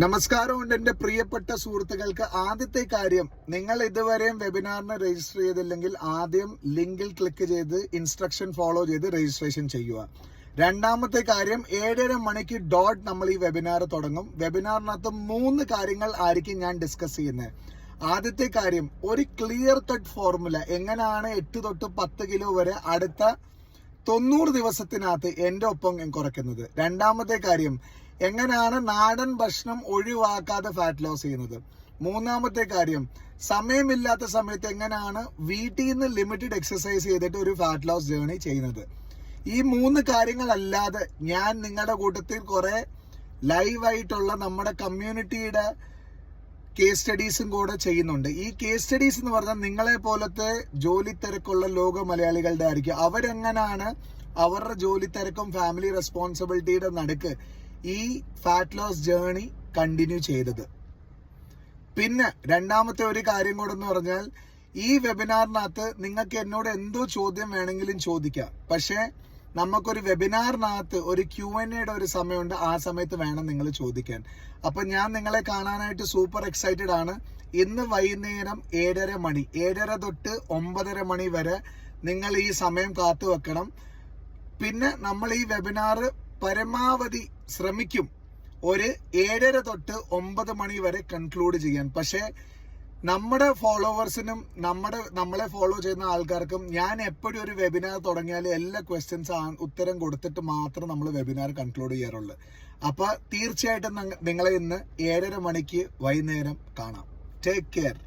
നമസ്കാരമുണ്ട് എൻ്റെ പ്രിയപ്പെട്ട സുഹൃത്തുക്കൾക്ക്. ആദ്യത്തെ കാര്യം, നിങ്ങൾ ഇതുവരെയും വെബിനാറിന് രജിസ്റ്റർ ചെയ്തില്ലെങ്കിൽ ആദ്യം ലിങ്കിൽ ക്ലിക്ക് ചെയ്ത് ഇൻസ്ട്രക്ഷൻ ഫോളോ ചെയ്ത് രജിസ്ട്രേഷൻ ചെയ്യുക. രണ്ടാമത്തെ കാര്യം, 7:30 മണിക്ക് ഡോട്ട് നമ്മൾ ഈ വെബിനാർ തുടങ്ങും. വെബിനാറിനകത്ത് 3 കാര്യങ്ങൾ ആയിരിക്കും ഞാൻ ഡിസ്കസ് ചെയ്യുന്നത്. ആദ്യത്തെ കാര്യം, ഒരു ക്ലിയർ കട്ട് ഫോർമുല എങ്ങനെയാണ് 8 തൊട്ട് 10 കിലോ വരെ അടുത്ത 90 ദിവസത്തിനകത്ത് എൻ്റെ ഒപ്പം കുറയ്ക്കുന്നത്. രണ്ടാമത്തെ കാര്യം, എങ്ങനെയാണ് നാടൻ ഭക്ഷണം ഒഴിവാക്കാതെ ഫാറ്റ് ലോസ് ചെയ്യുന്നത്. മൂന്നാമത്തെ കാര്യം, സമയമില്ലാത്ത സമയത്ത് എങ്ങനെയാണ് വീട്ടിൽ നിന്ന് ലിമിറ്റഡ് എക്സസൈസ് ചെയ്തിട്ട് ഒരു ഫാറ്റ് ലോസ് ജേർണി ചെയ്യുന്നത്. ഈ 3 കാര്യങ്ങളല്ലാതെ ഞാൻ നിങ്ങളുടെ കൂട്ടത്തിൽ കുറെ ലൈവായിട്ടുള്ള നമ്മുടെ കമ്മ്യൂണിറ്റിയുടെ കേസ് സ്റ്റഡീസും കൂടെ ചെയ്യുന്നുണ്ട്. ഈ കേസ് സ്റ്റഡീസ് എന്ന് പറഞ്ഞാൽ നിങ്ങളെ പോലത്തെ ജോലി തിരക്കുള്ള ലോക മലയാളികളുടെ ആയിരിക്കും. അവരെങ്ങനെയാണ് അവരുടെ ജോലി തിരക്കും ഫാമിലി റെസ്പോൺസിബിലിറ്റിയുടെ നടുക്ക് ഈ ഫാറ്റ് ലോസ് ജേർണി കണ്ടിന്യൂ ചെയ്തത്. പിന്നെ രണ്ടാമത്തെ ഒരു കാര്യം കൂടെ എന്ന് പറഞ്ഞാൽ, ഈ വെബിനാറിനകത്ത് നിങ്ങൾക്ക് എന്നോട് എന്തോ ചോദ്യം വേണമെങ്കിലും ചോദിക്കാം. പക്ഷേ നമുക്കൊരു വെബിനാറിനകത്ത് ഒരു Q&Aയുടെ ഒരു സമയമുണ്ട്. ആ സമയത്ത് വേണം നിങ്ങൾ ചോദിക്കാൻ. അപ്പൊ ഞാൻ നിങ്ങളെ കാണാനായിട്ട് സൂപ്പർ എക്സൈറ്റഡ് ആണ്. ഇന്ന് വൈകുന്നേരം 7:30 മണി, 7:30 തൊട്ട് 9:30 മണി വരെ നിങ്ങൾ ഈ സമയം കാത്തു വെക്കണം. പിന്നെ നമ്മൾ ഈ വെബിനാർ പരമാവധി ശ്രമിക്കും ഒരു 7:30 തൊട്ട് 9 മണി വരെ കൺക്ലൂഡ് ചെയ്യാൻ. പക്ഷേ നമ്മുടെ ഫോളോവേഴ്സിനും നമ്മളെ ഫോളോ ചെയ്യുന്ന ആൾക്കാർക്കും ഞാൻ എപ്പോഴും ഒരു വെബിനാർ തുടങ്ങിയാൽ എല്ലാ ക്വസ്റ്റ്യൻസ് ഉത്തരം കൊടുത്തിട്ട് മാത്രം നമ്മൾ വെബിനാർ കൺക്ലൂഡ് ചെയ്യാറുള്ളൂ. അപ്പൊ തീർച്ചയായിട്ടും നിങ്ങളെ ഇന്ന് 7:30 മണിക്ക് വൈകുന്നേരം കാണാം. Take care.